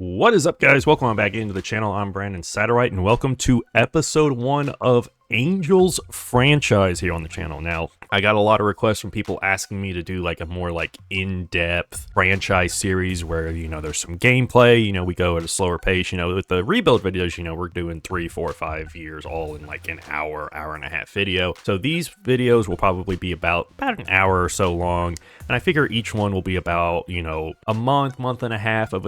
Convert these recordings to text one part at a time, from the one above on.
What is up, guys? Welcome back into the channel. I'm Brandon Satterwhite, and welcome to episode 1 of Angels franchise here on the channel. Now, I got a lot of requests from people asking me to do like a more like in-depth franchise series where, there's some gameplay, we go at a slower pace, with the rebuild videos, we're doing 3, 4, 5 years all in like an hour and a half video. So these videos will probably be about an hour or so long. And I figure each one will be about, a month and a half of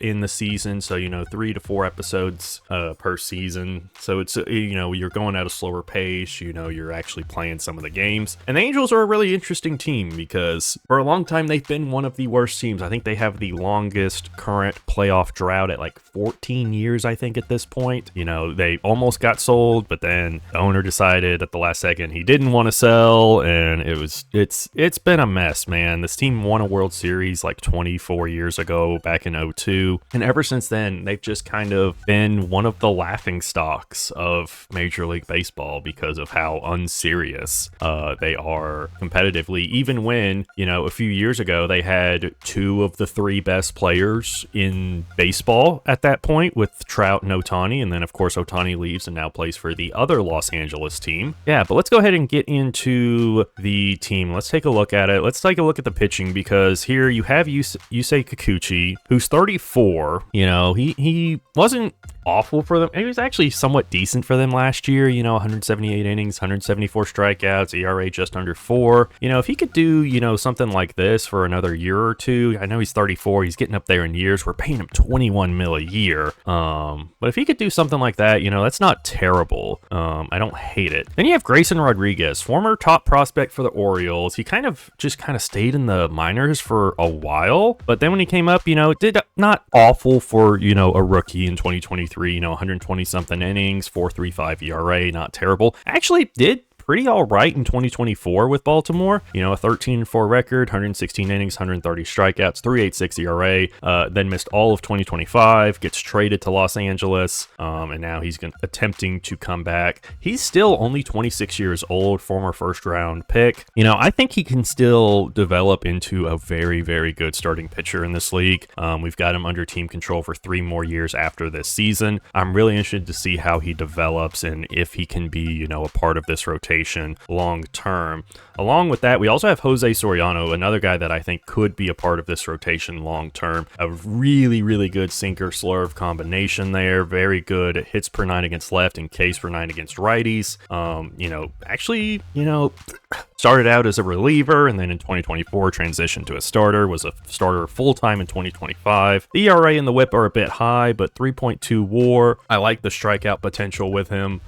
in the season. So, 3 to 4 episodes per season. So it's, you're going at a slower pace, you're actually playing some of the games. And the Angels are a really interesting team because for a long time, they've been one of the worst teams. I think they have the longest current playoff drought at like 14 years, I think, at this point. They almost got sold, but then the owner decided at the last second he didn't want to sell. And it's been a mess, man. This team won a World Series like 24 years ago, back in 2002. And ever since then, they've just kind of been one of the laughing stocks of Major League Baseball because of how unserious they are competitively. Even when, a few years ago, they had 2 of the 3 best players in baseball at that point with Trout and Ohtani. And then, of course, Ohtani leaves and now plays for the other Los Angeles team. Yeah, but let's go ahead and get into the team. Let's take a look at it. Let's take a look at the pitching because here you have Yusei Kikuchi, who's 34. He wasn't awful for them. He was actually somewhat decent for them last year, 178 innings, 174 strikeouts, ERA just under 4. If he could do, something like this for another year or two, I know he's 34, he's getting up there in years. We're paying him $21 million a year. But if he could do something like that, that's not terrible. I don't hate it. Then you have Grayson Rodriguez, former top prospect for the Orioles. He kind of stayed in the minors for a while, but then when he came up, did not awful for, a rookie in 2023. 120 something innings, 4.35 ERA, not terrible. Actually did pretty all right in 2024 with Baltimore. A 13-4 record, 116 innings, 130 strikeouts, 3.86 ERA. Then missed all of 2025, gets traded to Los Angeles, and now he's attempting to come back. He's still only 26 years old, former first-round pick. I think he can still develop into a very, very good starting pitcher in this league. We've got him under team control for 3 more years after this season. I'm really interested to see how he develops and if he can be, a part of this rotation long term. Along with that, we also have Jose Soriano, another guy that I think could be a part of this rotation long term. A really, really good sinker slurve combination there. Very good hits per 9 against left and Ks per 9 against righties. Started out as a reliever and then in 2024 transitioned to a starter, was a starter full-time in 2025. The ERA and the whip are a bit high, but 3.2 WAR. I like the strikeout potential with him.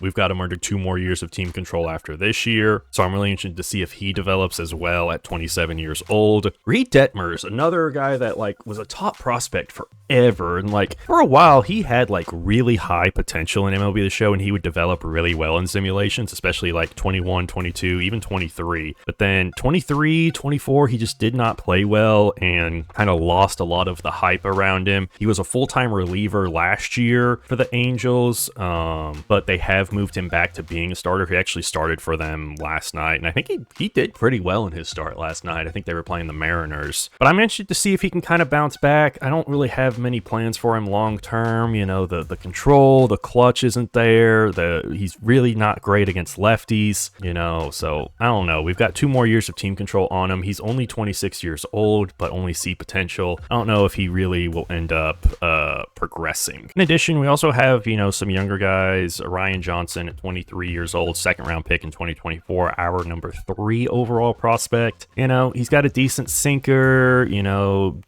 We've got him under 2 more years of team control after this year, so I'm really interested to see if he develops as well at 27 years old. Reed Detmers, another guy that was a top prospect forever, and for a while he had really high potential in MLB The Show, and he would develop really well in simulations, especially 21, 22, even 23. But then 23, 24, he just did not play well and kind of lost a lot of the hype around him. He was a full-time reliever last year for the Angels, but they have moved him back to being a starter. He actually started for them last night, and I think he did pretty well in his start last night. I think they were playing the Mariners. But I'm interested to see if he can kind of bounce back. I don't really have many plans for him long term. The control, the clutch isn't there. He's really not great against lefties, so I don't know. We've got 2 more years of team control on him. He's only 26 years old, but only see potential. I don't know if he really will end up progressing. In addition, we also have, some younger guys. Ryan Johnson at 23 years old, 2nd round pick in 2024, our number 3 overall prospect. He's got a decent sinker,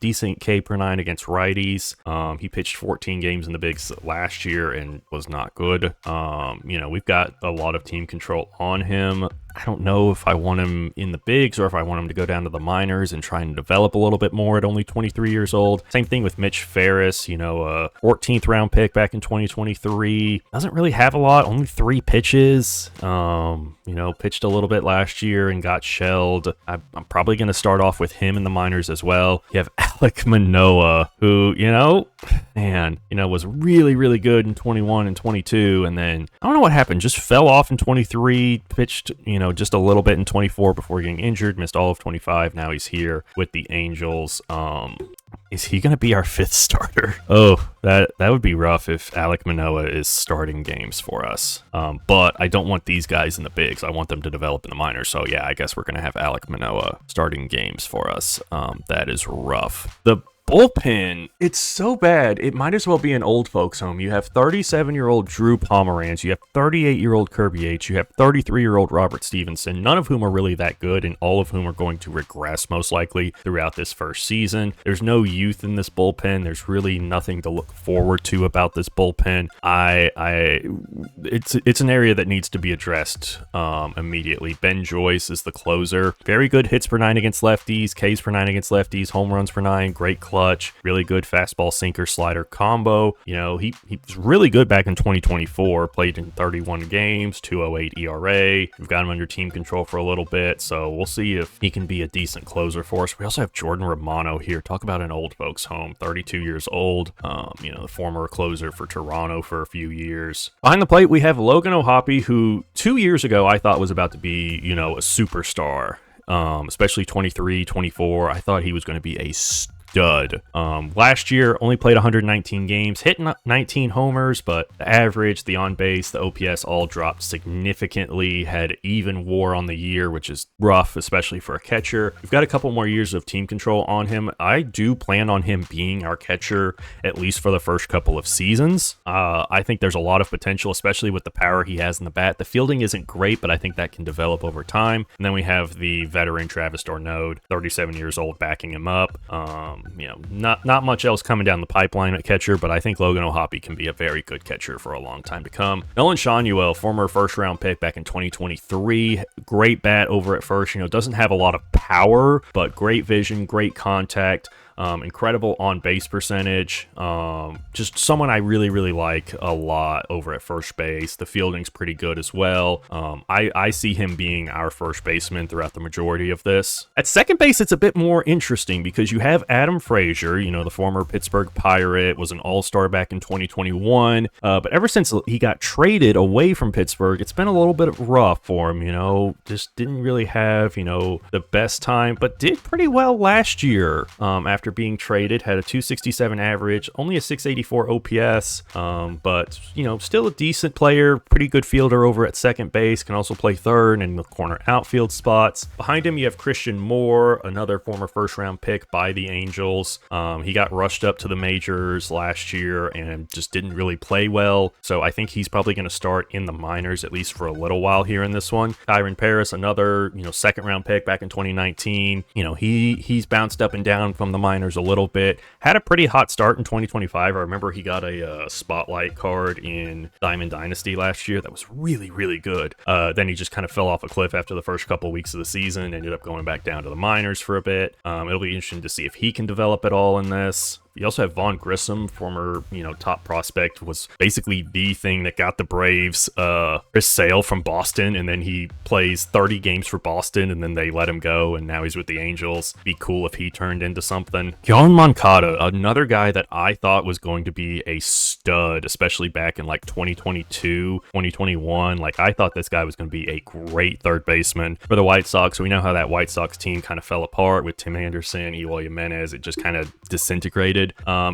decent K per 9 against righties. He pitched 14 games in the bigs last year and was not good. We've got a lot of team control on him. I don't know if I want him in the bigs or if I want him to go down to the minors and try and develop a little bit more at only 23 years old. Same thing with Mitch Ferris, a 14th round pick back in 2023. Doesn't really have a lot, only 3 pitches. Pitched a little bit last year and got shelled. I'm probably going to start off with him in the minors as well. You have Alek Manoah, who, was really, really good in 21 and 22. And then, I don't know what happened, just fell off in 23, pitched, just a little bit in 24 before getting injured, missed all of 25. Now he's here with the Angels. Is he going to be our 5th starter? Oh, that would be rough if Alek Manoah is starting games for us. But I don't want these guys in the bigs. I want them to develop in the minors. So yeah, I guess we're going to have Alek Manoah starting games for us. That is rough. The bullpen, it's so bad. It might as well be an old folks home. You have 37-year-old Drew Pomeranz. You have 38-year-old Kirby H. You have 33-year-old Robert Stevenson, none of whom are really that good, and all of whom are going to regress most likely throughout this first season. There's no youth in this bullpen. There's really nothing to look forward to about this bullpen. It's an area that needs to be addressed immediately. Ben Joyce is the closer. Very good hits per 9 against lefties, Ks per 9 against lefties, home runs per 9, great clutch, really good fastball sinker slider combo. You know, he was really good back in 2024, played in 31 games, 2.08 ERA. We've got him under team control for a little bit, so we'll see if he can be a decent closer for us. We also have Jordan Romano here. Talk about an old folks home, 32 years old, you know, the former closer for Toronto for a few years. Behind the plate, we have Logan O'Hoppe, who 2 years ago I thought was about to be, you know, a superstar, especially 23, 24. I thought he was going to be a stud. Last year only played 119 games, hit 19 homers, but the average, the on base, the OPS all dropped significantly. Had even WAR on the year, which is rough, especially for a catcher. We've got a couple more years of team control on him. I do plan on him being our catcher at least for the first couple of seasons. I think there's a lot of potential, especially with the power he has in the bat. The fielding isn't great, but I think that can develop over time. And then we have the veteran Travis d'Arnaud, 37 years old, backing him up. You know, not much else coming down the pipeline at catcher, but I think Logan O'Hoppe can be a very good catcher for a long time to come. Nolan Schanuel, former first-round pick back in 2023, great bat over at first. You know, doesn't have a lot of power, but great vision, great contact. Incredible on-base percentage. Just someone I really like a lot over at first base. The fielding's pretty good as well. I see him being our first baseman throughout the majority of this. At second base, it's a bit more interesting because you have Adam Frazier, you know, the former Pittsburgh Pirate, was an all-star back in 2021. But ever since he got traded away from Pittsburgh, it's been a little bit rough for him, you know. Just didn't really have, you know, the best time, but did pretty well last year after being traded. Had a 267 average, only a 684 OPS, but you know, still a decent player, pretty good fielder over at second base, can also play third and the corner outfield spots. Behind him you have Christian Moore, another former first round pick by the Angels. He got rushed up to the majors last year and just didn't really play well, so I think he's probably going to start in the minors at least for a little while here in this one. Kyron Paris, another, you know, second round pick back in 2019. You know, he's bounced up and down from the minors a little bit. Had a pretty hot start in 2025. I remember he got a spotlight card in Diamond Dynasty last year that was really good. Then he just kind of fell off a cliff after the first couple weeks of the season, ended up going back down to the minors for a bit. It'll be interesting to see if he can develop at all in this. You also have Vaughn Grissom, former, you know, top prospect, was basically the thing that got the Braves Chris Sale from Boston, and then he plays 30 games for Boston, and then they let him go, and now he's with the Angels. Be cool if he turned into something. Yohan Moncada, another guy that I thought was going to be a stud, especially back in like 2022, 2021. Like, I thought this guy was going to be a great third baseman for the White Sox. We know how that White Sox team kind of fell apart with Tim Anderson, Eloy Jimenez. It just kind of disintegrated.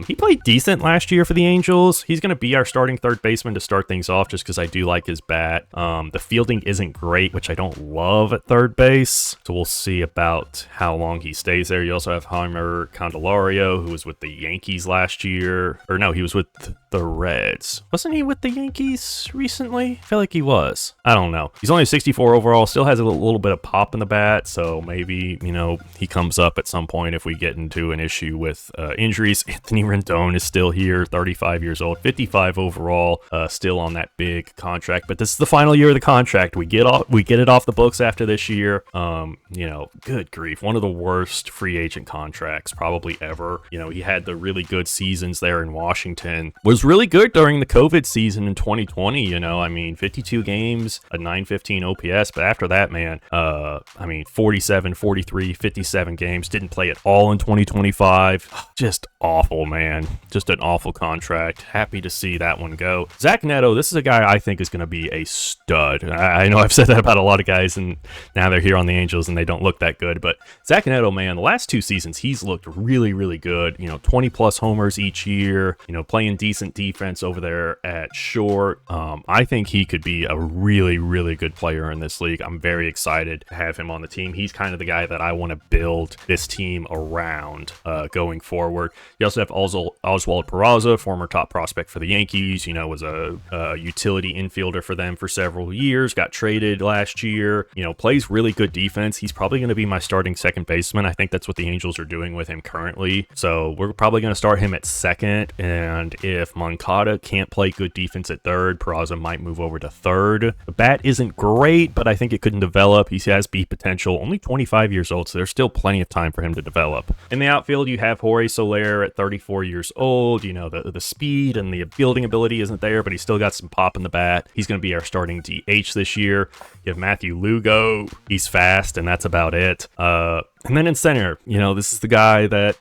He played decent last year for the Angels. He's going to be our starting third baseman to start things off just because I do like his bat. The fielding isn't great, which I don't love at third base, so we'll see about how long he stays there. You also have Heimer Candelario, who was with the Yankees last year. Or no, he was with the Reds. Wasn't he with the Yankees recently? I feel like he was. I don't know. He's only a 64 overall, still has a little bit of pop in the bat, so maybe, you know, he comes up at some point if we get into an issue with injuries. Anthony Rendon is still here, 35 years old, 55 overall, still on that big contract, but this is the final year of the contract. We get it off the books after this year. You know, good grief, one of the worst free agent contracts probably ever. You know, he had the really good seasons there in Washington, was really good during the COVID season in 2020, you know, I mean, 52 games, a 915 OPS, but after that, man, I mean, 47, 43, 57 games, didn't play at all in 2025, just awful, man. Just an awful contract. Happy to see that one go. Zach Neto, this is a guy I think is going to be a stud. I know I've said that about a lot of guys, and now they're here on the Angels and they don't look that good. But Zach Neto, man, the last 2 seasons, he's looked really, really good. 20 plus homers each year, playing decent defense over there at short. I think he could be a really, really good player in this league. I'm very excited to have him on the team. He's kind of the guy that I want to build this team around going forward. You also have Oswald Peraza, former top prospect for the Yankees, was a utility infielder for them for several years, got traded last year, plays really good defense. He's probably going to be my starting second baseman. I think that's what the Angels are doing with him currently. So we're probably going to start him at second. And if Moncada can't play good defense at third, Peraza might move over to third. The bat isn't great, but I think it couldn't develop. He has beat potential, only 25 years old, so there's still plenty of time for him to develop. In the outfield, you have Jorge Soler at 34 years old. The speed and the fielding ability isn't there, but he's still got some pop in the bat. He's going to be our starting DH this year. You have Matthew Lugo. He's fast, and that's about it. And then in center, this is the guy that,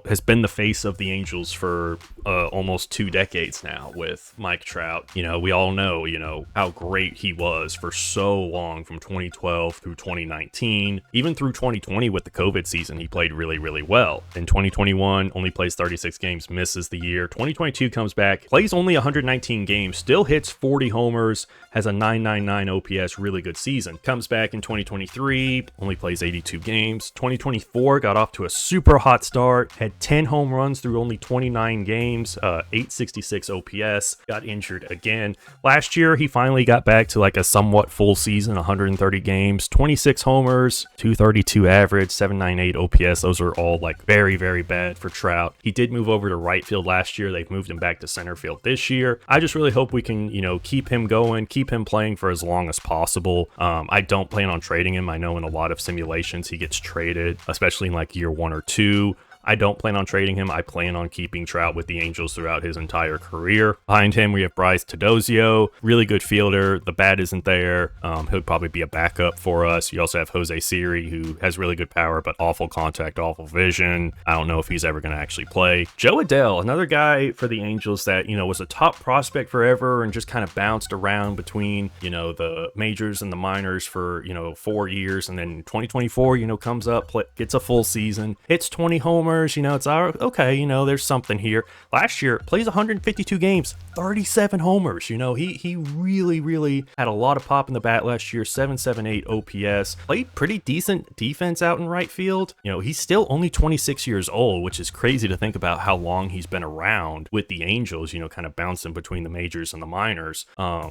has been the face of the Angels for almost 2 decades now with Mike Trout. We all know, how great he was for so long from 2012 through 2019. Even through 2020 with the COVID season, he played really, really well. In 2021, only plays 36 games, misses the year. 2022 comes back, plays only 119 games, still hits 40 homers, has a 999 OPS, really good season. Comes back in 2023, only plays 82 games. 2024 got off to a super hot start, had 10 home runs through only 29 games, 866 OPS, got injured again. Last year, he finally got back to like a somewhat full season, 130 games, 26 homers, 232 average, 798 OPS. Those are all like very, very bad for Trout. He did move over to right field last year. They've moved him back to center field this year. I just really hope we can, keep him going, keep him playing for as long as possible. I don't plan on trading him. I know in a lot of simulations he gets traded, especially in like year 1 or 2. I don't plan on trading him. I plan on keeping Trout with the Angels throughout his entire career. Behind him, we have Bryce Tadozio, really good fielder. The bat isn't there. He'll probably be a backup for us. You also have Jose Siri, who has really good power, but awful contact, awful vision. I don't know if he's ever going to actually play. Joe Adele, another guy for the Angels that, was a top prospect forever and just kind of bounced around between, the majors and the minors for, 4 years. And then 2024, comes up, gets a full season, hits 20 homers. It's okay, there's something here. Last year, plays 152 games, 37 homers. He really, really had a lot of pop in the bat last year, 778 OPS. Played pretty decent defense out in right field. He's still only 26 years old, which is crazy to think about how long he's been around with the Angels, kind of bouncing between the majors and the minors.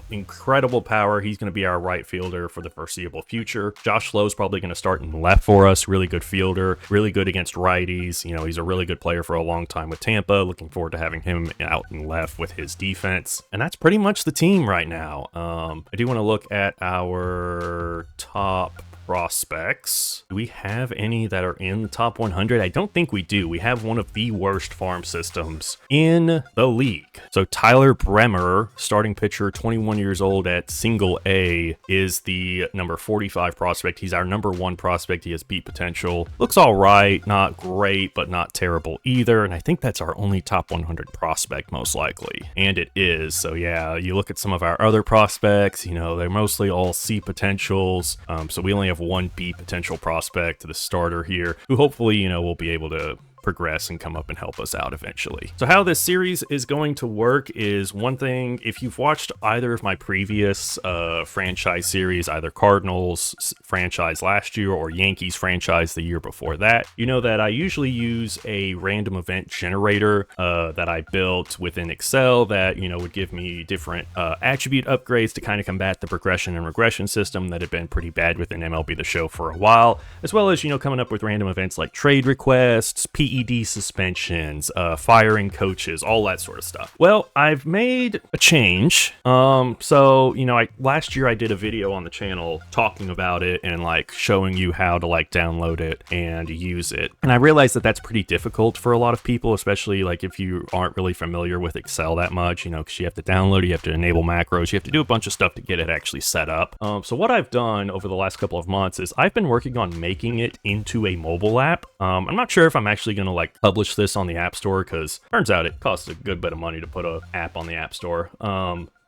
Incredible power. He's going to be our right fielder for the foreseeable future. Josh Lowe's probably going to start in left for us. Really good fielder, really good against righties. He's a really good player for a long time with Tampa. Looking forward to having him out and left with his defense. And that's pretty much the team right now. I do want to look at our top prospects. Do we have any that are in the top 100? I don't think we do. We have one of the worst farm systems in the league. So Tyler Bremer, starting pitcher, 21 years old at single A, is the number 45 prospect. He's our number 1 prospect. He has beat potential. Looks all right. Not great, but not terrible either. And I think that's our only top 100 prospect, most likely. And it is. So yeah, you look at some of our other prospects, they're mostly all C potentials. So we only have 1 B potential prospect, the starter here, who hopefully, will be able to progress and come up and help us out eventually. So how this series is going to work is, one thing, if you've watched either of my previous franchise series, either Cardinals franchise last year or Yankees franchise the year before that, you know that I usually use a random event generator that I built within Excel that, would give me different attribute upgrades to kind of combat the progression and regression system that had been pretty bad within MLB The Show for a while, as well as, coming up with random events like trade requests, PED suspensions, firing coaches, all that sort of stuff. Well, I've made a change. Last year I did a video on the channel talking about it and like showing you how to like download it and use it. And I realized that that's pretty difficult for a lot of people, especially like if you aren't really familiar with Excel that much, because you have to download it, you have to enable macros, you have to do a bunch of stuff to get it actually set up. So what I've done over the last couple of months is I've been working on making it into a mobile app. I'm not sure if I'm actually going going to like publish this on the App Store, because turns out it costs a good bit of money to put an app on the App Store.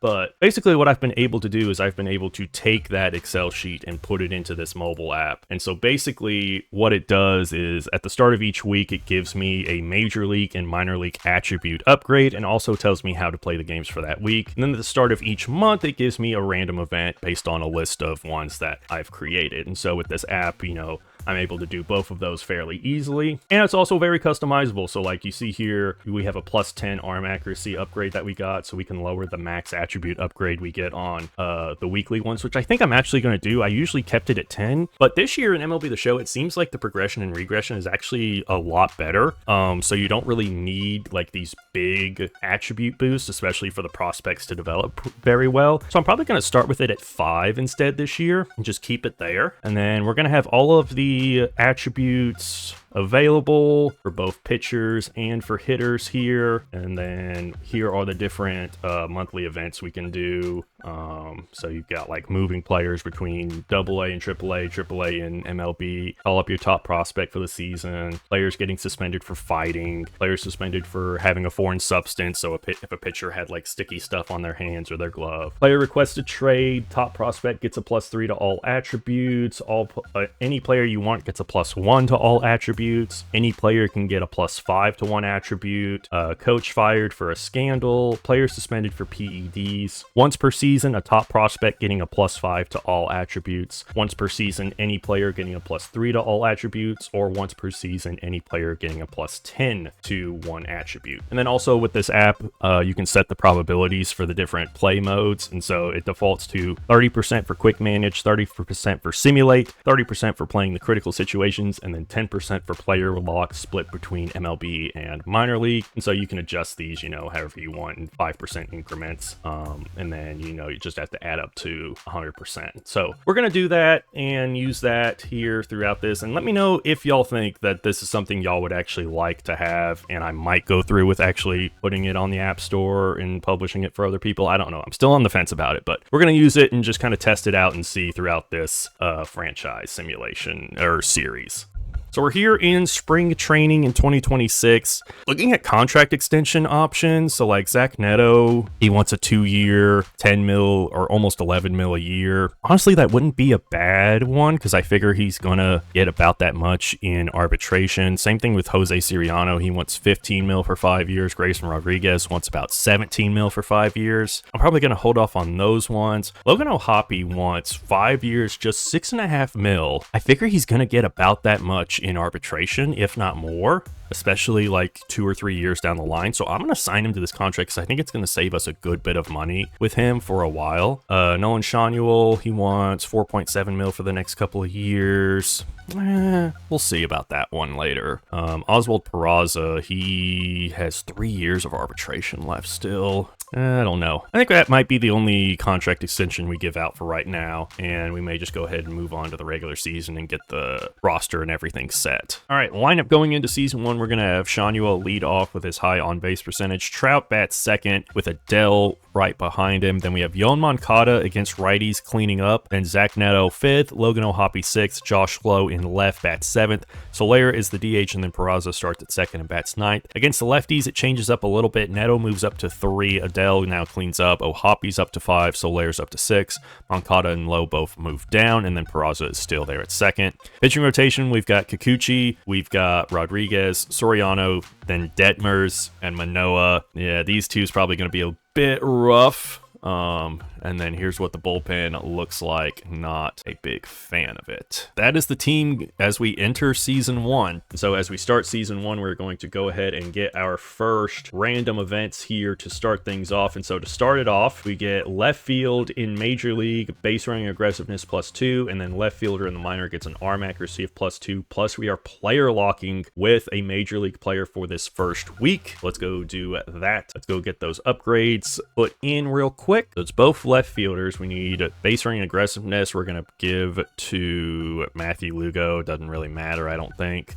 But basically what I've been able to do is I've been able to take that Excel sheet and put it into this mobile app. And so basically what it does is at the start of each week, it gives me a major league and minor league attribute upgrade, and also tells me how to play the games for that week. And then at the start of each month, it gives me a random event based on a list of ones that I've created. And so with this app, you know, I'm able to do both of those fairly easily. And it's also very customizable. So like you see here, we have a plus 10 arm accuracy upgrade that we got, so we can lower the max attribute upgrade we get on the weekly ones, which I think I'm actually going to do. I usually kept it at 10, but this year in MLB The Show, it seems like the progression and regression is actually a lot better. So you don't really need like these big attribute boosts, especially for the prospects to develop very well. So I'm probably going to start with it at 5 instead this year and just keep it there. And then we're going to have all of the attributes available for both pitchers and for hitters here. And then here are the different monthly events we can do. So you've got like moving players between AA and AAA and MLB, call up your top prospect for the season, players getting suspended for fighting, players suspended for having a foreign substance, so if a pitcher had like sticky stuff on their hands or their glove, player requested trade, top prospect gets a +3 to all attributes, any player you want gets a +1 to all attributes, any player can get a +5 to one attribute, coach fired for a scandal, player suspended for PEDs, once per season a top prospect getting a +5 to all attributes, once per season any player getting a +3 to all attributes, or once per season any player getting a +10 to one attribute. And then also with this app, you can set the probabilities for the different play modes, and so it defaults to 30% for quick manage, 30% for simulate, 30% for playing the critical situations, and then 10% for player lock, split between MLB and minor league. And so you can adjust these, you know, however you want in 5% increments, and then, you know, you just have to add up to 100%. So we're going to do that and use that here throughout this. And let me know if y'all think that this is something y'all would actually like to have, and I might go through with actually putting it on the App Store and publishing it for other people. I don't know. I'm still on the fence about it, but we're going to use it and just kind of test it out and see throughout this franchise simulation or series. So we're here in spring training in 2026, looking at contract extension options. So like Zach Neto, he wants a 2-year, 10 mil or almost 11 mil a year. Honestly, that wouldn't be a bad one because I figure he's going to get about that much in arbitration. Same thing with Jose Siriano. He wants 15 mil for 5 years. Grayson Rodriguez wants about 17 mil for 5 years. I'm probably going to hold off on those ones. Logan O'Hoppe wants 5 years, just 6.5 mil. I figure he's going to get about that much in arbitration, if not more, especially like 2 or 3 years down the line. So I'm going to sign him to this contract because I think it's going to save us a good bit of money with him for a while. Nolan Shanuel, he wants 4.7 mil for the next couple of years. We'll see about that one later. Oswald Peraza, he has 3 years of arbitration left still. I don't know. I think that might be the only contract extension we give out for right now, and we may just go ahead and move on to the regular season and get the roster and everything set. All right, lineup going into season 1, we're going to have Shanuel lead off with his high on-base percentage. Trout bats second with Adele right behind him. Then we have Yoan Moncada against righties cleaning up. Then Zach Neto 5th, Logan O'Hoppe 6th, Josh Lowe in left bats 7th. Soler is the DH, and then Peraza starts at 2nd and bats 9th. Against the lefties, it changes up a little bit. Neto moves up to 3, Adele now cleans up, O'Hoppe's up to 5, Soler's up to 6, Moncada and Lowe both move down, and then Peraza is still there at 2nd. Pitching rotation, we've got Kikuchi, we've got Rodriguez, Soriano, then Detmers, and Manoah. Yeah, these two is probably going to be a bit rough. And then here's what the bullpen looks like. Not a big fan of it. That is the team as we enter season 1. So as we start season 1, we're going to go ahead and get our first random events here to start things off. And so to start it off, we get left field in Major League, base running aggressiveness +2, and then left fielder in the minor gets an arm accuracy of +2. Plus we are player locking with a Major League player for this first week. Let's go do that. Let's go get those upgrades put in real quick. So it's both left fielders. We need base running aggressiveness. We're going to give to Matthew Lugo. Doesn't really matter, I don't think.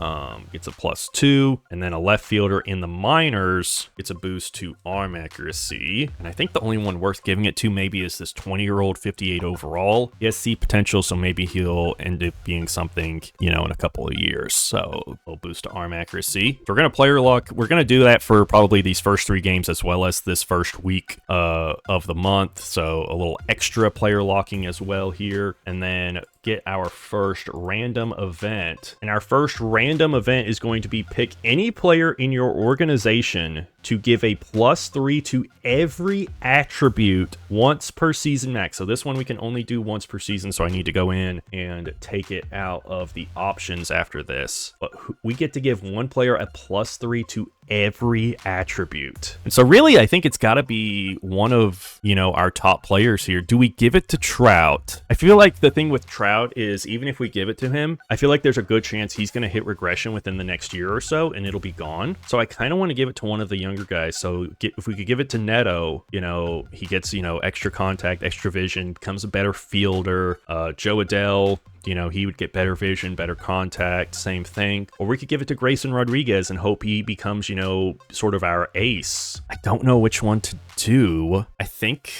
Gets a +2. And then a left fielder in the minors gets a boost to arm accuracy. And I think the only one worth giving it to maybe is this 20-year-old 58 overall. He has C potential, so maybe he'll end up being something, you know, in a couple of years. So a little boost to arm accuracy. If we're going to player lock, we're going to do that for probably these first 3 games as well as this first week of the month. So a little extra player locking as well here. And then get our first random event. And our first random event is going to be pick any player in your organization to give a +3 to every attribute once per season max. So this one we can only do once per season, so I need to go in and take it out of the options after this. But we get to give one player a +3 to every attribute. And so really, I think it's got to be one of, you know, our top players here. Do we give it to Trout? I feel like the thing with Trout is even if we give it to him, I feel like there's a good chance he's going to hit regression within the next year or so and it'll be gone. So I kind of want to give it to one of the younger guys. So if we could give it to Neto, you know, he gets, you know, extra contact, extra vision, becomes a better fielder. Joe Adele, you know, he would get better vision, better contact, same thing. Or we could give it to Grayson Rodriguez and hope he becomes, you know, sort of our ace. I don't know which one to do. I think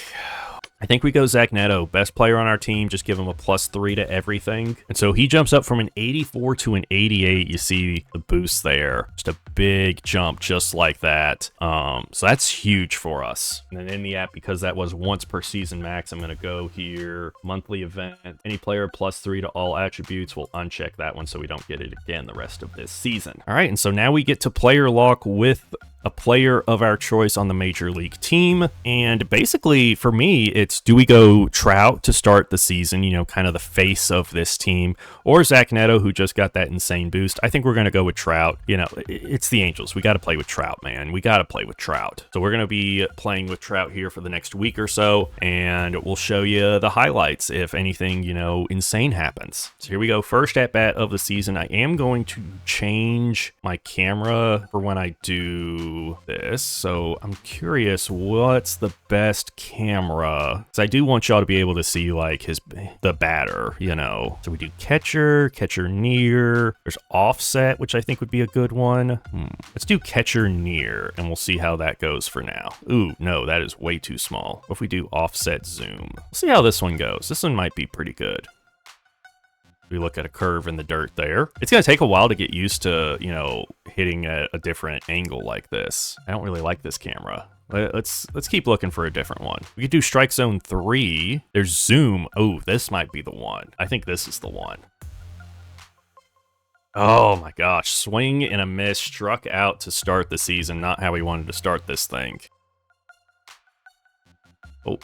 we go Zach Neto, best player on our team. Just give him a +3 to everything. And so he jumps up from an 84 to an 88. You see the boost there. Just a big jump just like that. So that's huge for us. And then in the app, because that was once per season max, I'm going to go here. Monthly event. Any player +3 to all attributes. We'll uncheck that one so we don't get it again the rest of this season. All right, and so now we get to player lock with a player of our choice on the major league team. And basically for me, it's do we go Trout to start the season, you know, kind of the face of this team, or Zach Neto, who just got that insane boost? I think we're going to go with Trout. You know, it's the Angels. We got to play with Trout, man. We got to play with Trout. So we're going to be playing with Trout here for the next week or so, and we'll show you the highlights if anything, you know, insane happens. So here we go. First at bat of the season. I am going to change my camera for when I do this, so I'm curious what's the best camera, because I do want y'all to be able to see like the batter, you know. So we do catcher near, there's offset, which I think would be a good one. Let's do catcher near and we'll see how that goes for now. Ooh, no, that is way too small. What if we do offset zoom? We'll see how this one goes. This one might be pretty good. We look at a curve in the dirt there. It's going to take a while to get used to, you know, hitting a different angle like this. I don't really like this camera. Let's keep looking for a different one. We could do strike zone 3. There's zoom. Oh, this might be the one. I think this is the one. Oh my gosh. Swing and a miss. Struck out to start the season. Not how we wanted to start this thing. Oh.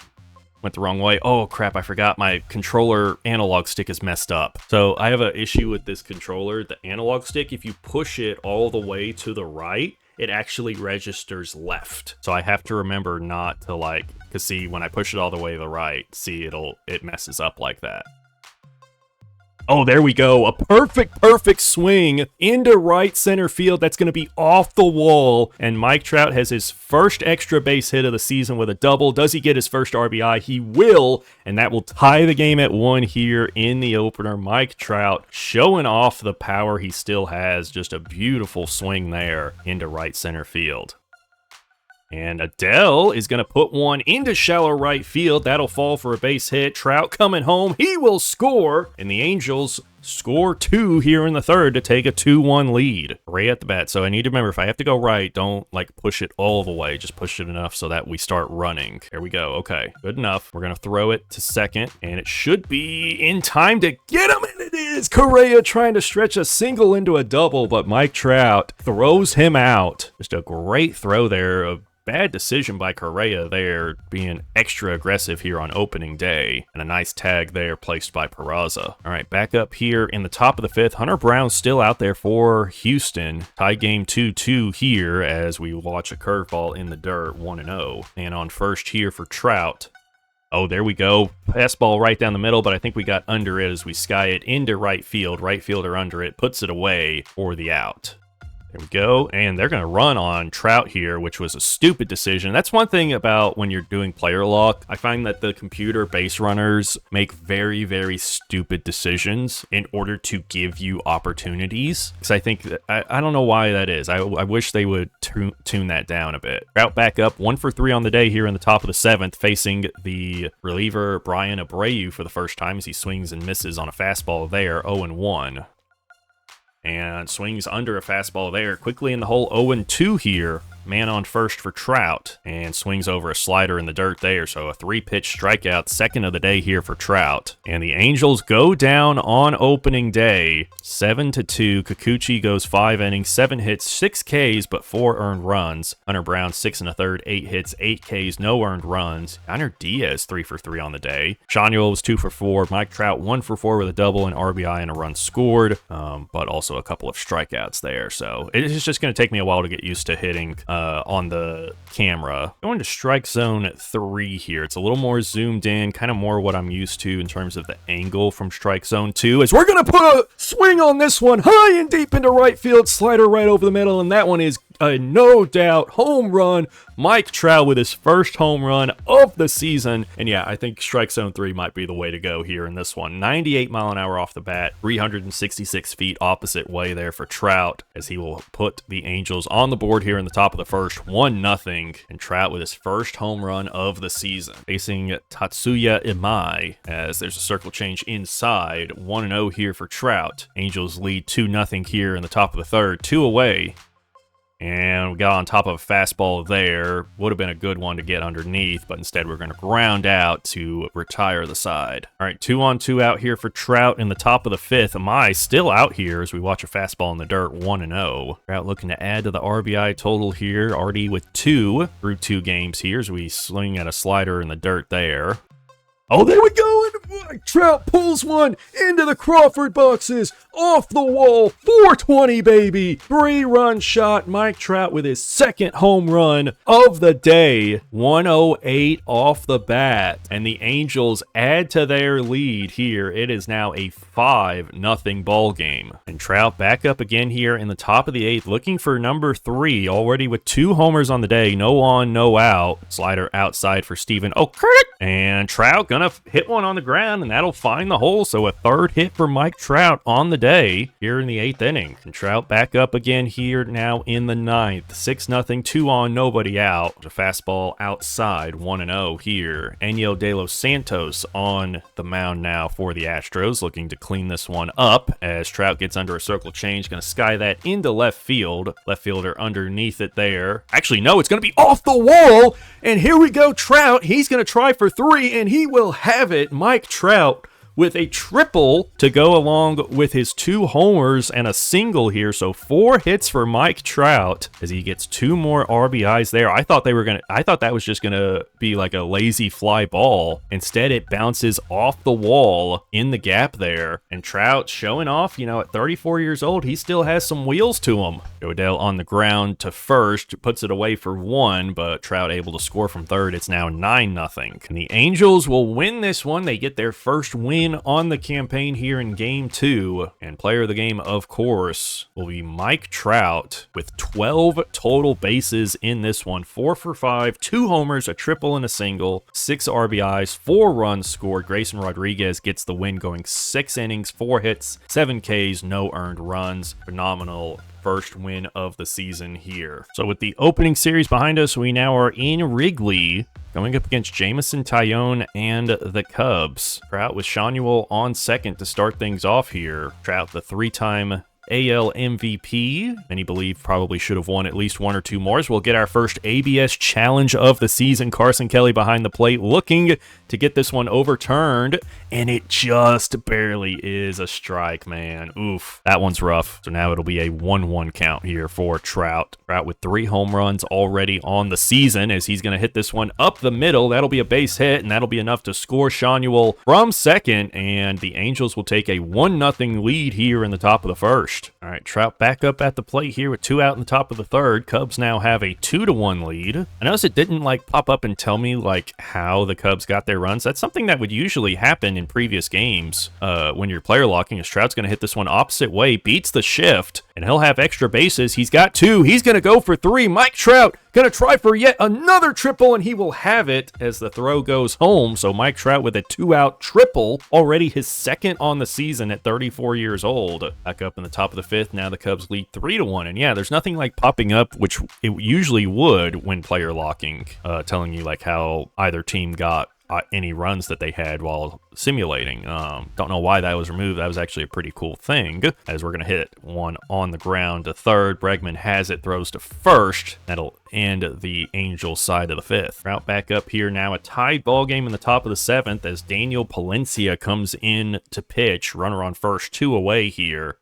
Went the wrong way. Oh crap, I forgot my controller analog stick is messed up. So I have an issue with this controller. The analog stick, if you push it all the way to the right, it actually registers left. So I have to remember not to like, cause see, when I push it all the way to the right, see, it messes up like that. Oh, there we go. A perfect swing into right center field. That's going to be off the wall. And Mike Trout has his first extra base hit of the season with a double. Does he get his first RBI? He will. And that will tie the game at 1 here in the opener. Mike Trout showing off the power he still has. Just a beautiful swing there into right center field. And Adele is going to put one into shallow right field. That'll fall for a base hit. Trout coming home. He will score. And the Angels score 2 here in the third to take a 2-1 lead. Right at the bat. So I need to remember, if I have to go right, don't like push it all the way. Just push it enough so that we start running. There we go. Okay, good enough. We're going to throw it to second. And it should be in time to get him. And it is. Correa trying to stretch a single into a double. But Mike Trout throws him out. Just a great throw there. Bad decision by Correa there, being extra aggressive here on opening day. And a nice tag there placed by Peraza. All right, back up here in the top of the 5th. Hunter Brown's still out there for Houston. Tie game 2-2 here as we watch a curveball in the dirt, 1-0. And on first here for Trout. Oh, there we go. Fastball right down the middle, but I think we got under it as we sky it into right field. Right fielder under it, puts it away for the out. There we go, and they're going to run on Trout here, which was a stupid decision. That's one thing about when you're doing player lock. I find that the computer base runners make very, very stupid decisions in order to give you opportunities. Because I think that, I don't know why that is. I wish they would tune that down a bit. Trout back up 1 for 3 on the day here in the top of the 7th, facing the reliever Brian Abreu for the first time as he swings and misses on a fastball there, 0-1. And swings under a fastball there. Quickly in the hole, 0-2 here. Man on first for Trout, and swings over a slider in the dirt there. So a 3-pitch strikeout, second of the day here for Trout. And the Angels go down on opening day, 7-2. Kikuchi goes 5 innings, 7 hits, 6 Ks, but 4 earned runs. Hunter Brown 6 1/3, 8 hits, 8 Ks, no earned runs. Yonder Diaz 3 for 3 on the day. Shanuel was 2 for 4. Mike Trout 1 for 4 with a double, an RBI, and a run scored, but also a couple of strikeouts there. So it's just going to take me a while to get used to hitting on the camera. Going to strike zone 3 here. It's a little more zoomed in, kind of more what I'm used to in terms of the angle from strike zone 2. As we're going to put a swing on this one, high and deep into right field, slider right over the middle, and that one is a no doubt home run. Mike Trout with his first home run of the season. And yeah, I think strike zone 3 might be the way to go here in this one. 98 mile an hour off the bat, 366 feet opposite way there for Trout, as he will put the Angels on the board here in the top of the first, 1-0. And Trout with his first home run of the season, facing Tatsuya Imai, as there's a circle change inside. 1-0 here for Trout. Angels lead 2-0 here in the top of the third, 2 away. And we got on top of a fastball there. Would have been a good one to get underneath, but instead we're going to ground out to retire the side. All right, 2-on-2 out here for Trout in the top of the 5th. Amai still out here as we watch a fastball in the dirt, 1-0. Trout looking to add to the RBI total here, already with 2 through 2 games here as we swing at a slider in the dirt there. Oh, there we go. Trout pulls one into the Crawford boxes, off the wall, 420, baby. 3-run shot. Mike Trout with his second home run of the day. 108 off the bat. And the Angels add to their lead here. It is now a 5-0 ball game. And Trout back up again here in the top of the 8th, looking for number 3, already with 2 homers on the day. No on, no out. Slider outside for Steven O'Kirk. And Trout gonna hit one on the ground, and that'll find the hole. So a 3rd hit for Mike Trout on the day here in the 8th inning. And Trout back up again here now in the 9th. 6-0, 2 on, nobody out. A fastball outside, 1-0 here. Enyo De Los Santos on the mound now for the Astros, looking to clean this one up as Trout gets under a circle change. Going to sky that into left field. Left fielder underneath it there. Actually, no, it's going to be off the wall. And here we go, Trout. He's going to try for 3, and he will have it. Mike Trout with a triple to go along with his 2 homers and a single here. So 4 hits for Mike Trout as he gets 2 more RBIs there. I thought that was just gonna be like a lazy fly ball. Instead, it bounces off the wall in the gap there. And Trout showing off, at 34 years old, he still has some wheels to him. Odell on the ground to first, puts it away for 1, but Trout able to score from third. It's now 9-0. And the Angels will win this one. They get their first win on the campaign here in game 2, and player of the game, of course, will be Mike Trout with 12 total bases in this one. 4 for 5, 2 homers, a triple and a single, 6 RBIs, 4 runs scored. Grayson Rodriguez gets the win, going 6 innings, 4 hits, 7 Ks, no earned runs. Phenomenal first win of the season here. So with the opening series behind us, we now are in Wrigley, going up against Jameson Taillon and the Cubs. Trout with Shanuel on second to start things off here. Trout, the 3-time AL MVP, many believe probably should have won at least 1 or 2 more. As we'll get our first ABS challenge of the season. Carson Kelly behind the plate, looking to get this one overturned, and it just barely is a strike, man. Oof, that one's rough. So now it'll be a 1-1 count here for Trout. Trout with 3 home runs already on the season, as he's going to hit this one up the middle. That'll be a base hit, and that'll be enough to score Shanuel from second, and the Angels will take a 1-0 lead here in the top of the first. first. All right, Trout back up at the plate here with 2 out in the top of the third. Cubs now have a 2-1 lead. I noticed it didn't like pop up and tell me like how the Cubs got their runs. That's something that would usually happen in previous games when you're player locking. As Trout's going to hit this one opposite way, beats the shift, and he'll have extra bases. He's got 2. He's going to go for 3. Mike Trout going to try for yet another triple, and he will have it as the throw goes home. So Mike Trout with a 2-out triple, already his second on the season at 34 years old. Back up in the top of the fifth. Now the Cubs lead 3-1. And yeah, there's nothing like popping up, which it usually would when player locking, telling you like how either team got any runs that they had while simulating. Don't know why that was removed. That was actually a pretty cool thing, as we're going to hit one on the ground to third. Bregman has it, throws to first. That'll end the Angels side of the fifth. Route back up here now, a tied ball game in the top of the seventh as Daniel Palencia comes in to pitch. Runner on first, 2 away here.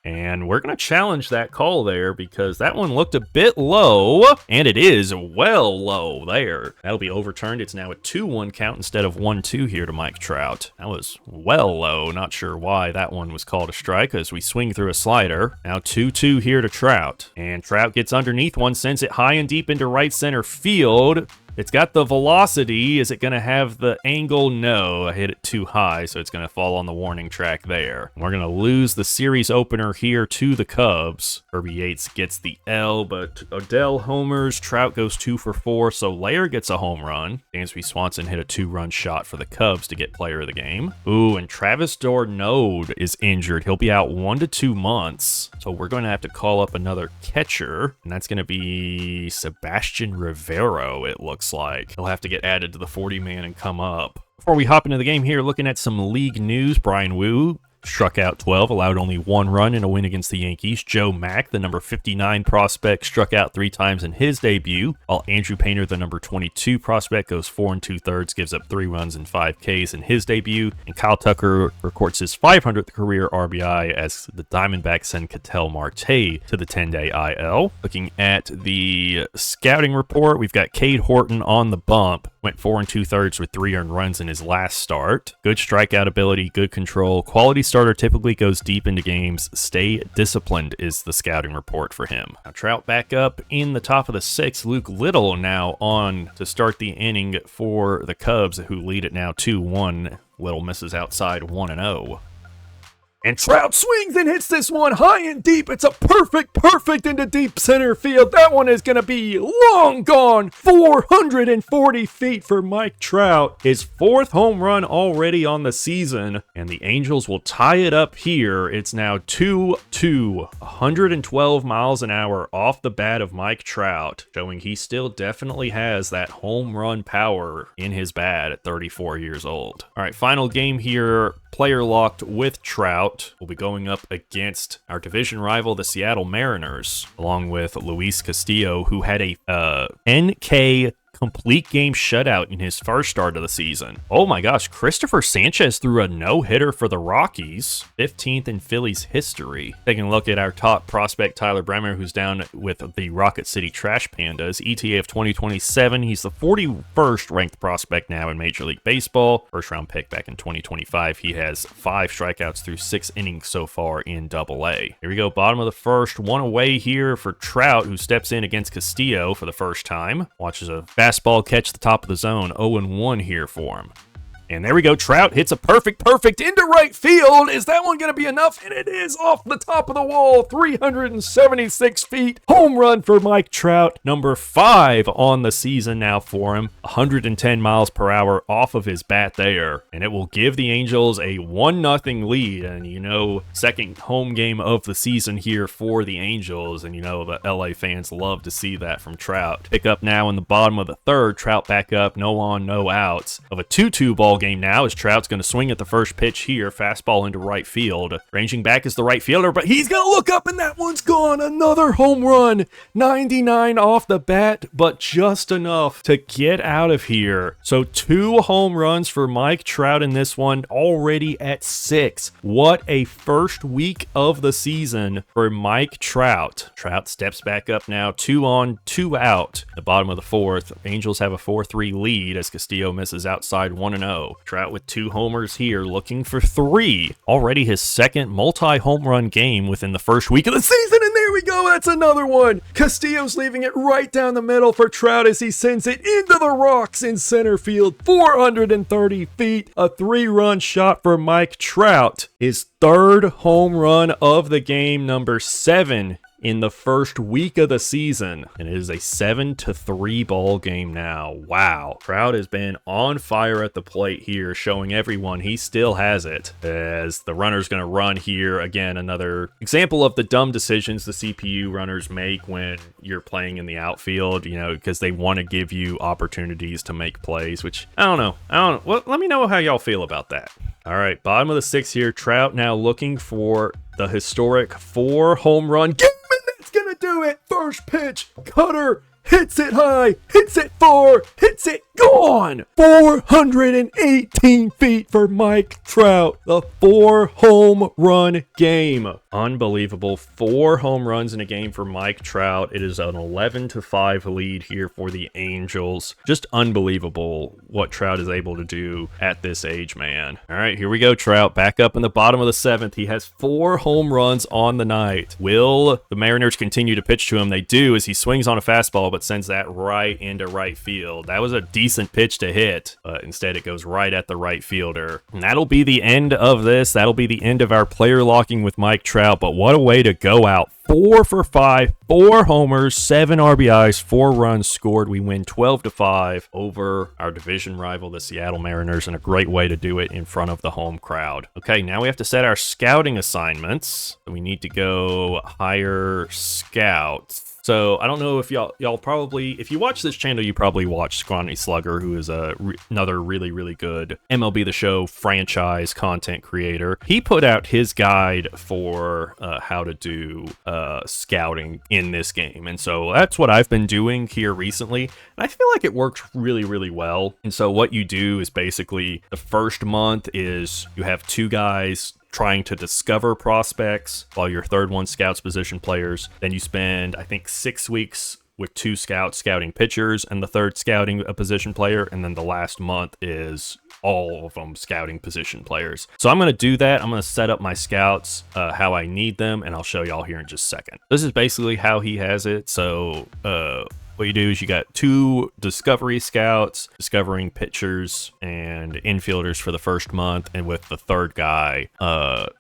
And we're going to challenge that call there because that one looked a bit low, and it is well low there. That'll be overturned. It's now a 2-1 count instead of 1-2 here to Mike Trout. That was well low. Not sure why that one was called a strike as we swing through a slider. Now 2-2 here to Trout. And Trout gets underneath one, sends it high and deep into right center field. It's got the velocity. Is it going to have the angle? No, I hit it too high, so it's going to fall on the warning track there. We're going to lose the series opener here to the Cubs. Kirby Yates gets the L, but Odell homers. Trout goes 2 for 4, so Lair gets a home run. Dansby Swanson hit a 2-run shot for the Cubs to get player of the game. Ooh, and Travis d'Arnaud is injured. He'll be out 1 to 2 months, so we're going to have to call up another catcher, and that's going to be Sebastian Rivero, it looks like. He'll have to get added to the 40-man and come up. Before we hop into the game here, looking at some league news, Brian Wu struck out 12, allowed only 1 run in a win against the Yankees. Joe Mack, the number 59 prospect, struck out 3 times in his debut, while Andrew Painter, the number 22 prospect, goes 4 2/3, gives up 3 runs and 5 Ks in his debut. And Kyle Tucker records his 500th career RBI as the Diamondbacks send Ketel Marte to the 10-day IL. Looking at the scouting report, we've got Cade Horton on the bump. Went 4 2/3 with 3 earned runs in his last start. Good strikeout ability, good control. Quality starter, typically goes deep into games. Stay disciplined is the scouting report for him. Now Trout back up in the top of the 6th. Luke Little now on to start the inning for the Cubs, who lead it now 2-1. Little misses outside 1-0. And Trout swings and hits this one high and deep. It's a perfect into deep center field. That one is going to be long gone. 440 feet for Mike Trout. His 4th home run already on the season. And the Angels will tie it up here. It's now 2-2. 112 miles an hour off the bat of Mike Trout, showing he still definitely has that home run power in his bat at 34 years old. All right, final game here. Player locked with Trout will be going up against our division rival, the Seattle Mariners, along with Luis Castillo, who had a 10K complete game shutout in his first start of the season. Oh my gosh, Christopher Sanchez threw a no-hitter for the Rockies, 15th in Phillies history. Taking a look at our top prospect, Tyler Bremer, who's down with the Rocket City Trash Pandas, ETA of 2027. He's the 41st ranked prospect now in Major League Baseball. First round pick back in 2025. He has 5 strikeouts through 6 innings so far in Double-A. Here we go, bottom of the first, 1 away here for Trout, who steps in against Castillo for the first time. Watches a fastball catch the top of the zone. 0-1 here for him. And there we go. Trout hits a perfect into right field. Is that one going to be enough? And it is off the top of the wall. 376 feet. Home run for Mike Trout. Number 5 on the season now for him. 110 miles per hour off of his bat there. And it will give the Angels a 1-0 lead. And you know, second home game of the season here for the Angels. And you know, the LA fans love to see that from Trout. Pick up now in the bottom of the third. Trout back up. No on, no outs of a 2-2 ball game now as Trout's going to swing at the first pitch here. Fastball into right field. Ranging back is the right fielder, but he's going to look up and that one's gone. Another home run. 99 off the bat, but just enough to get out of here. So 2 home runs for Mike Trout in this one, already at 6. What a first week of the season for Mike Trout. Trout steps back up now, 2 on, 2 out. The bottom of the 4th. Angels have a 4-3 lead as Castillo misses outside 1-0. go. Trout with 2 homers here, looking for 3. Already his second multi-home run game within the first week of the season, and there we go, that's another one. Castillo's leaving it right down the middle for Trout as he sends it into the rocks in center field, 430 feet, a 3-run shot for Mike Trout. His 3rd home run of the game, number 7 in the first week of the season, and it is a 7-3 ball game now. Wow. Trout has been on fire at the plate here, showing everyone he still has it, as the runner's going to run here. Again, another example of the dumb decisions the CPU runners make when you're playing in the outfield, you know, because they want to give you opportunities to make plays, which I don't know. Well, let me know how y'all feel about that. All right, bottom of the 6th here. Trout now looking for the historic 4 home run game, and that's gonna do it. First pitch, cutter, hits it high, hits it far, hits it gone. 418 feet for Mike Trout. The 4 home run game. Unbelievable. 4 home runs in a game for Mike Trout. It is an 11-5 lead here for the Angels. Just unbelievable what Trout is able to do at this age, man. All right, here we go. Trout back up in the bottom of the 7th. He has 4 home runs on the night. Will the Mariners continue to pitch to him? They do, as he swings on a fastball but sends that right into right field. That was a decent pitch to hit, but instead it goes right at the right fielder. And that'll be the end of this. That'll be the end of our player locking with Mike Trout, but what a way to go out. 4 for 5, 4 homers, 7 RBIs, 4 runs scored. We win 12-5 over our division rival, the Seattle Mariners, and a great way to do it in front of the home crowd. Okay, now we have to set our scouting assignments. We need to go hire scouts. So I don't know if y'all probably, if you watch this channel, you probably watch Scrawny Slugger, who is another really good MLB The Show franchise content creator. He put out his guide for how to do scouting in this game, and so that's what I've been doing here recently, and I feel like it works really well. And so what you do is basically the first month is you have 2 guys trying to discover prospects, while your 3rd one scouts position players. Then you spend, I think, 6 weeks with 2 scouts scouting pitchers, and the 3rd scouting a position player, and then the last month is all of them scouting position players. So I'm going to do that. I'm going to set up my scouts how I need them, and I'll show y'all here in just a second. This is basically how he has it. So what you do is you got 2 discovery scouts discovering pitchers and infielders for the first month, and with the 3rd guy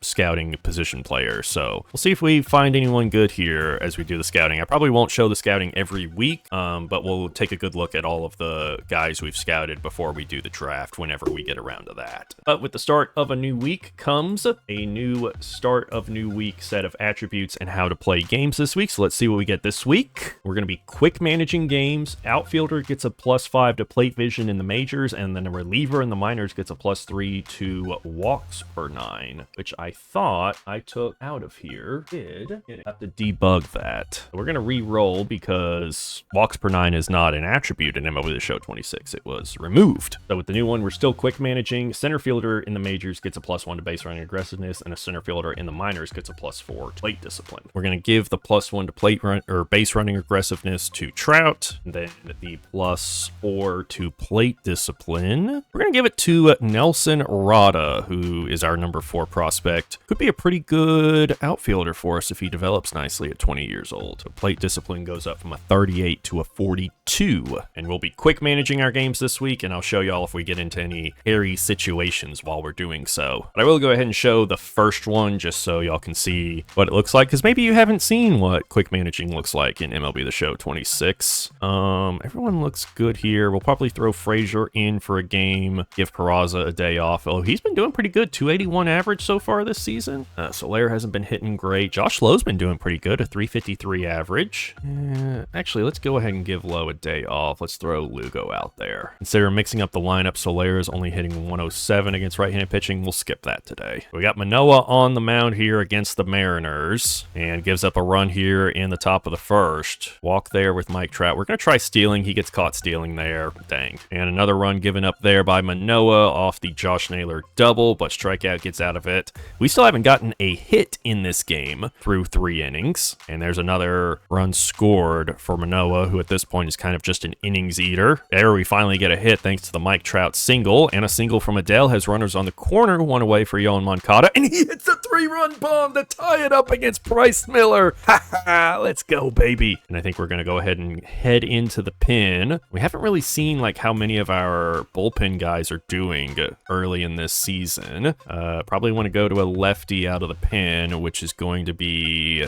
scouting position players. So we'll see if we find anyone good here as we do the scouting. I probably won't show the scouting every week, but we'll take a good look at all of the guys we've scouted before we do the draft, whenever we get around to that. But with the start of a new week comes a new start of new week set of attributes and how to play games this week. So let's see what we get this week. We're going to be quick managing games. Outfielder gets a +5 to plate vision in the majors, and then a reliever in the minors gets a +3 to walks per 9, which I thought I took out of here. Have to debug that. We're going to re-roll because walks per 9 is not an attribute in MLB The Show 26. It was removed. So with the new one, we're still quick managing. Center fielder in the majors gets a +1 to base running aggressiveness, and a center fielder in the minors gets a +4 to plate discipline. We're going to give the +1 to plate run or base running aggressiveness to Trout, then the +4 to plate discipline. We're going to give it to Nelson Rada, who is our number 4 prospect. Could be a pretty good outfielder for us if he develops nicely at 20 years old. So plate discipline goes up from a 38 to a 42. And we'll be quick managing our games this week, and I'll show y'all if we get into any hairy situations while we're doing so. But I will go ahead and show the first one just so y'all can see what it looks like, because maybe you haven't seen what quick managing looks like in MLB The Show 26. Everyone looks good here. We'll probably throw Frazier in for a game, give Peraza a day off. Oh, he's been doing pretty good. 281 average so far this season. Soler hasn't been hitting great. Josh Lowe's been doing pretty good, a 353 average. Actually, let's go ahead and give Lowe a day off. Let's throw Lugo out there. Consider mixing up the lineup. Soler is only hitting 107 against right-handed pitching. We'll skip that today. We got Manoah on the mound here against the Mariners, and gives up a run here in the top of the first. Walk there with Mike Trout. We're going to try stealing. He gets caught stealing there. Dang. And another run given up there by Manoah off the Josh Naylor double, but strikeout gets out of it. We still haven't gotten a hit in this game through 3 innings. And there's another run scored for Manoah, who at this point is kind of just an innings eater. There we finally get a hit thanks to the Mike Trout single, and a single from Adele has runners on the corner, 1 away for Yoan Moncada, and he hits a 3-run bomb to tie it up against Bryce Miller. Ha ha, let's go, baby. And I think we're going to go ahead and head into the pin. We haven't really seen like how many of our bullpen guys are doing early in this season. Probably want to go to a lefty out of the pin, which is going to be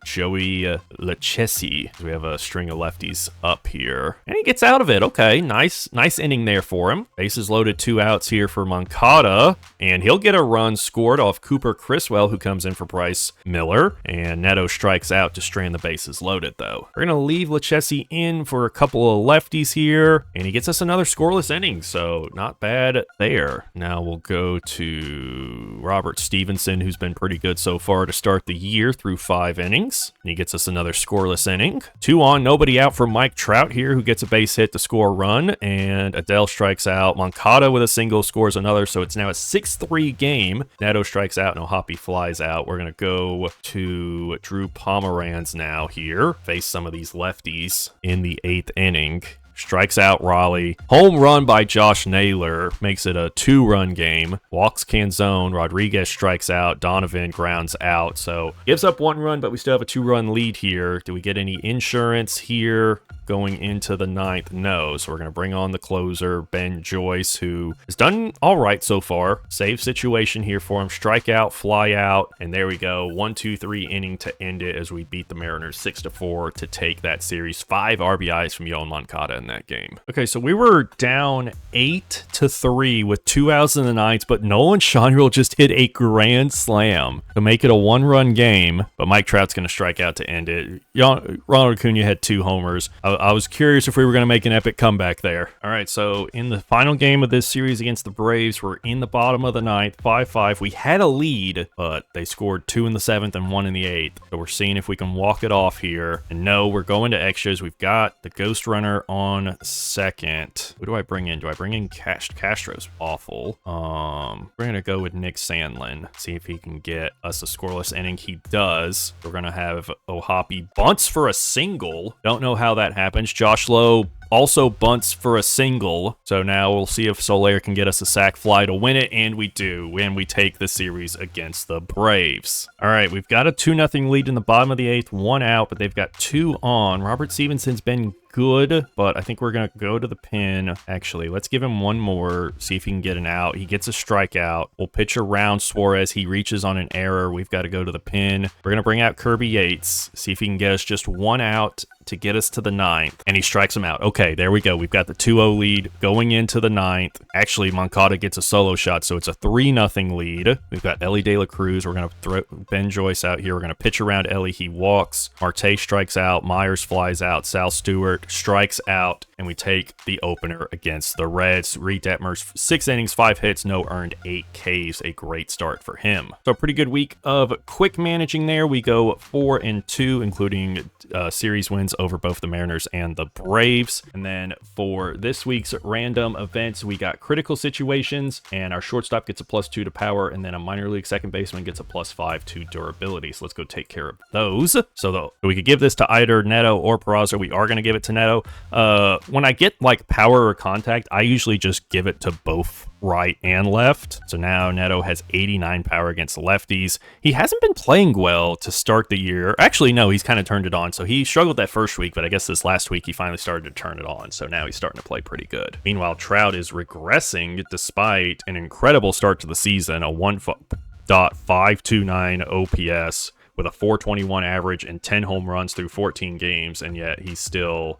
Joey Lachesi. We have a string of lefties up here, and he gets out of it. Okay, nice inning there for him. Bases loaded, 2 outs here for Moncada, and he'll get a run scored off Cooper Criswell, who comes in for Bryce Miller, and Neto strikes out to strand the bases loaded, though. We're going to leave Lachesi in for a couple of lefties here, and he gets us another scoreless inning, so not bad there. Now we'll go to Robert Stevenson, who's been pretty good so far to start the year through 5 innings, and he gets us another scoreless inning. 2 on, nobody out for Mike Trout here, who gets a base hit to score a run, and Adele strikes out. Moncada with a single scores another, so it's now a 6-3 game. Neto strikes out, and Ohapi flies out. We're going to go to Drew Pomeranz now here, face some of these lefties in the 8th inning. Strikes out Raleigh. Home run by Josh Naylor makes it a 2-run game. Walks Canzone. Rodriguez strikes out. Donovan grounds out. So gives up 1 run, but we still have a 2-run lead here. Do we get any insurance here going into the 9th? No. So we're going to bring on the closer, Ben Joyce, who has done all right so far. Save situation here for him. Strikeout, fly out, and there we go. 1-2-3 inning to end it as we beat the Mariners 6-4 to take that series. 5 RBIs from Yoan Moncada in that game. Okay, so we were down 8-3 with 2 outs in the 9th, but Nolan Schanuel just hit a grand slam to make it a 1-run game, but Mike Trout's going to strike out to end it. Ronald Acuna had 2 homers. I was curious if we were going to make an epic comeback there. All right, so in the final game of this series against the Braves, we're in the bottom of the 9th, 5-5. We had a lead, but they scored 2 in the 7th and 1 in the 8th. So we're seeing if we can walk it off here. And no, we're going to extras. We've got the ghost runner on second. Who do I bring in? Do I bring in Castro's awful. We're going to go with Nick Sandlin. See if he can get us a scoreless inning. He does. We're going to have Ohapi bunts for a single. Don't know how that happens. Josh Lowe also bunts for a single. So now we'll see if Soler can get us a sac fly to win it, and we do. And we take the series against the Braves. All right, we've got a 2-0 lead in the bottom of the 8th, 1 out, but they've got 2 on. Robert Stevenson's been good, but I think we're going to go to the pin. Actually, let's give him 1 more, see if he can get an out. He gets a strikeout. We'll pitch around Suarez. He reaches on an error. We've got to go to the pin. We're going to bring out Kirby Yates, see if he can get us just 1 out to get us to the 9th, and he strikes him out. Okay, there we go. We've got the 2-0 lead going into the 9th. Actually, Moncada gets a solo shot, so it's a 3-0 lead. We've got Ellie De La Cruz. We're going to throw Ben Joyce out here. We're going to pitch around Ellie. He walks. Marte strikes out. Myers flies out. Sal Stewart strikes out, and we take the opener against the Reds. Reed Detmers, 6 innings, 5 hits, no earned, 8 Ks. A great start for him. So a pretty good week of quick managing there. We go 4-2, including series wins over both the Mariners and the Braves. And then for this week's random events, we got critical situations, and our shortstop gets a +2 to power, and then a minor league second baseman gets a +5 to durability. So let's go take care of those. So we could give this to either Neto or Peraza. We are going to give it to Neto. When I get like power or contact, I usually just give it to both right and left. So now Neto has 89 power against lefties. He hasn't been playing well to start the year. Actually, no, he's kind of turned it on. So he struggled that first week, but I guess this last week he finally started to turn it on. So now he's starting to play pretty good. Meanwhile, Trout is regressing despite an incredible start to the season, a 1.529 OPS with a 421 average and 10 home runs through 14 games, and yet he's still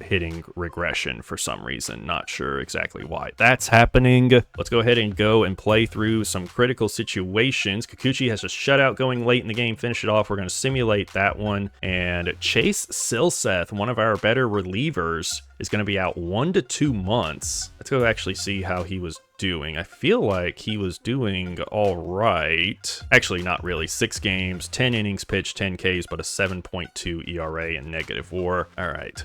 hitting regression for some reason. Not sure exactly why that's happening. Let's go ahead and go and play through some critical situations. Kikuchi has a shutout going late in the game. Finish it off. We're going to simulate that one. And Chase Silseth, one of our better relievers, is going to be out 1 to 2 months. Let's go actually see how he was doing. I feel like he was doing all right. Actually, not really. 6 games, 10 innings pitched, 10 Ks, but a 7.2 ERA and negative WAR. All right.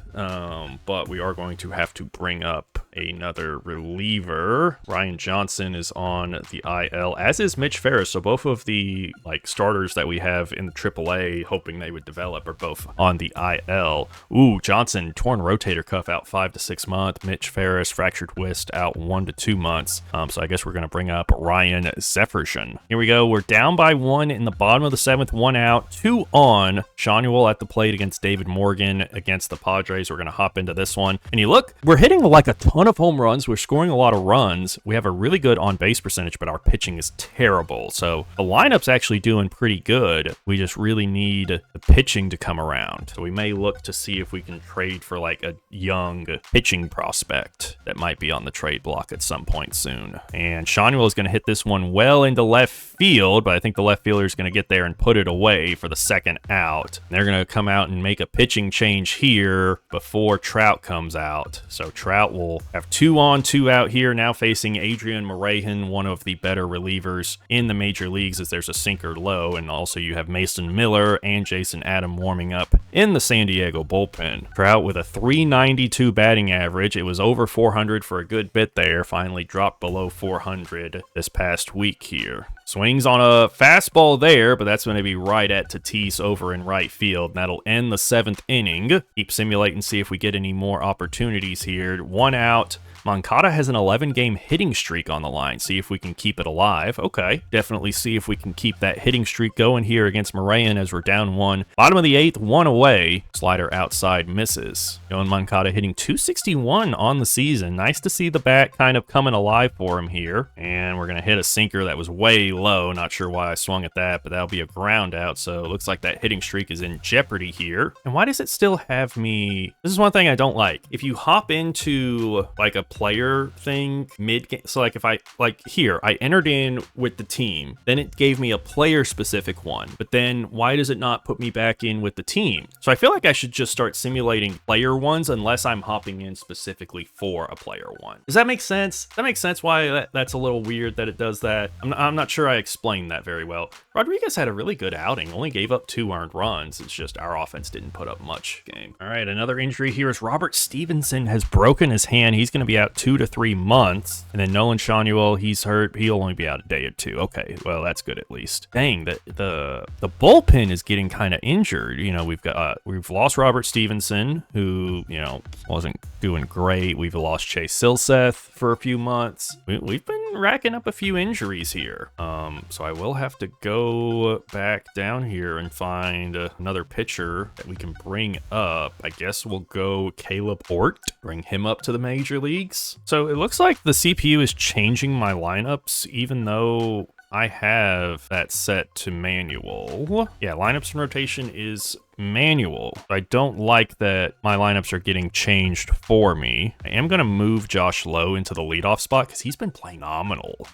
But we are going to have to bring up another reliever. Ryan Johnson is on the IL, as is Mitch Ferris. So both of the starters that we have in the AAA, hoping they would develop, are both on the IL. Ooh, Johnson, torn rotator cuff, out 5 to 6 months. Mitch Ferris, fractured wrist, out 1 to 2 months. So I guess we're going to bring up Ryan Zefferson. Here we go. We're down by 1 in the bottom of the 7th, 1 out, 2 on. Sean Newell at the plate against David Morgan against the Padres. We're going to hop into this one. And you look, we're hitting like a ton of home runs. We're scoring a lot of runs. We have a really good on-base percentage, but our pitching is terrible. So the lineup's actually doing pretty good. We just really need the pitching to come around. So we may look to see if we can trade for like a young pitching prospect that might be on the trade block at some point soon. And Sean Newell is going to hit this one well into left field, but I think the left fielder is going to get there and put it away for the 2nd out. And they're going to come out and make a pitching change here before Trout comes out. So Trout will have 2 on, 2 out here, now facing Adrian Morejon, one of the better relievers in the major leagues, as there's a sinker low. And also you have Mason Miller and Jason Adam warming up in the San Diego bullpen. Trout with a 392 batting average. It was over 400 for a good bit there. Finally dropped below 400 this past week here. Swings on a fastball there, but that's going to be right at Tatis over in right field. And that'll end the 7th inning. Keep simulating, see if we get any more opportunities here. 1 out. Moncada has an 11-game hitting streak on the line. See if we can keep it alive. Okay, definitely see if we can keep that hitting streak going here against Morejon as we're down 1. Bottom of the 8th, 1 away. Slider outside misses. Yoan Moncada hitting 261 on the season. Nice to see the bat kind of coming alive for him here. And we're going to hit a sinker that was way low. Not sure why I swung at that, but that'll be a ground out. So it looks like that hitting streak is in jeopardy here. And why does it still have me? This is one thing I don't like. If you hop into like a player thing mid-game, so like if I here I entered in with the team, then it gave me a player specific one, but then why does it not put me back in with the team? So I feel like I should just start simulating player ones unless I'm hopping in specifically for a player one. Does that make sense? That makes sense why that's a little weird that it does that. I'm not sure I explained that very well. Rodriguez had a really good outing, only gave up 2 earned runs. It's just our offense didn't put up much game. All right, another injury here is Robert Stevenson has broken his hand. He's going to be out 2 to 3 months. And then Nolan Shanuel, he's hurt. He'll only be out a day or 2. Okay, well, that's good at least. Dang, the bullpen is getting kind of injured. You know, we've lost Robert Stevenson, who, you know, wasn't doing great. We've lost Chase Silseth for a few months. We've been racking up a few injuries here. So I will have to go back down here and find another pitcher that we can bring up. I guess we'll go Caleb Hort, bring him up to the major leagues. So it looks like the CPU is changing my lineups, even though I have that set to manual. Yeah, lineups and rotation is manual. I don't like that my lineups are getting changed for me. I am going to move Josh Lowe into the leadoff spot because he's been playing phenomenal.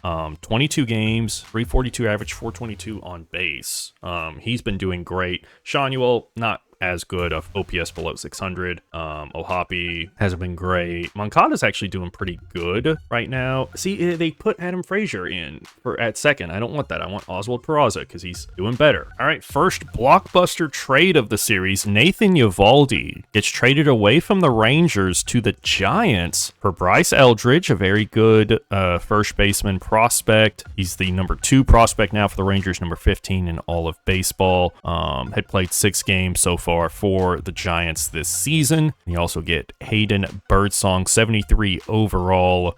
22 games, 342 average, 422 on base. He's been doing great. Shanuel, not as good of OPS below 600. Ohapi hasn't been great. Moncada's actually doing pretty good right now. See, they put Adam Frazier in at second. I don't want that. I want Oswald Peraza because he's doing better. All right, first blockbuster trade of the series. Nathan Eovaldi gets traded away from the Rangers to the Giants for Bryce Eldridge, a very good first baseman prospect. He's the number 2 prospect now for the Rangers, number 15 in all of baseball. Had played 6 games so far for the Giants this season. You also get Hayden Birdsong, 73 overall,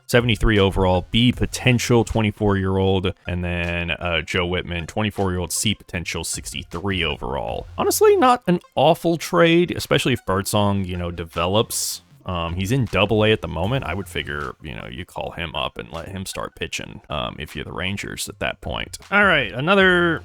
B potential, 24-year-old, and then Joe Whitman, 24-year-old, C potential, 63 overall. Honestly, not an awful trade, especially if Birdsong, you know, develops. He's in Double-A at the moment. I would figure, you know, you call him up and let him start pitching if you're the Rangers at that point. All right, another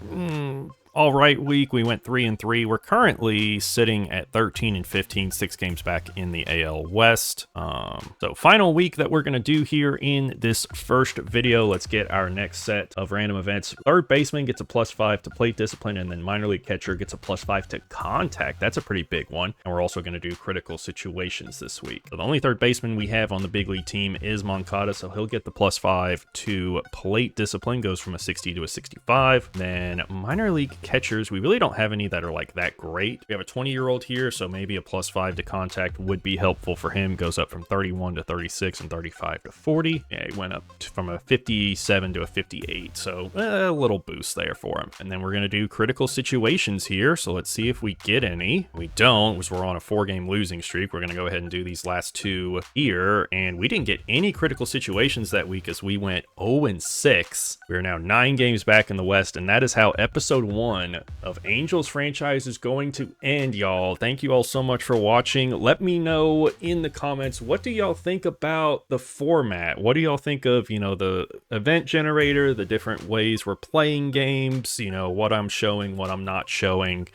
all right week. We went 3-3. We're currently sitting at 13-15, 6 games back in the AL West. So final week that we're going to do here in this first video. Let's get our next set of random events. Third baseman gets a +5 to plate discipline, and then minor league catcher gets a +5 to contact. That's a pretty big one. And we're also going to do critical situations this week. So the only third baseman we have on the big league team is Moncada, so he'll get the +5 to plate discipline, goes from a 60 to a 65. Then minor league catchers, we really don't have any that are like that great. We have a 20-year-old here, so maybe a +5 to contact would be helpful for him. Goes up from 31 to 36 and 35 to 40. Yeah, he went up from a 57 to a 58, so a little boost there for him. And then we're going to do critical situations here, so let's see if we get any. We don't, because we're on a 4-game losing streak. We're going to go ahead and do these last 2 here, and we didn't get any critical situations that week as we went 0-6. We're now 9 games back in the West, and that is how episode 1 of Angels franchise is going to end, y'all. Thank you all so much for watching. Let me know in the comments, what do y'all think about the format? What do y'all think of, you know, the event generator, the different ways we're playing games, you know, what I'm showing, what I'm not showing?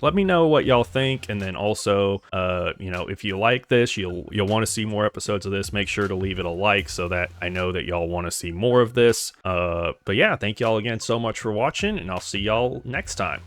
Let me know what y'all think, and then also, you know, if you like this, you'll want to see more episodes of this, make sure to leave it a like so that I know that y'all want to see more of this. But yeah, thank y'all again so much for watching, and I'll see y'all next time.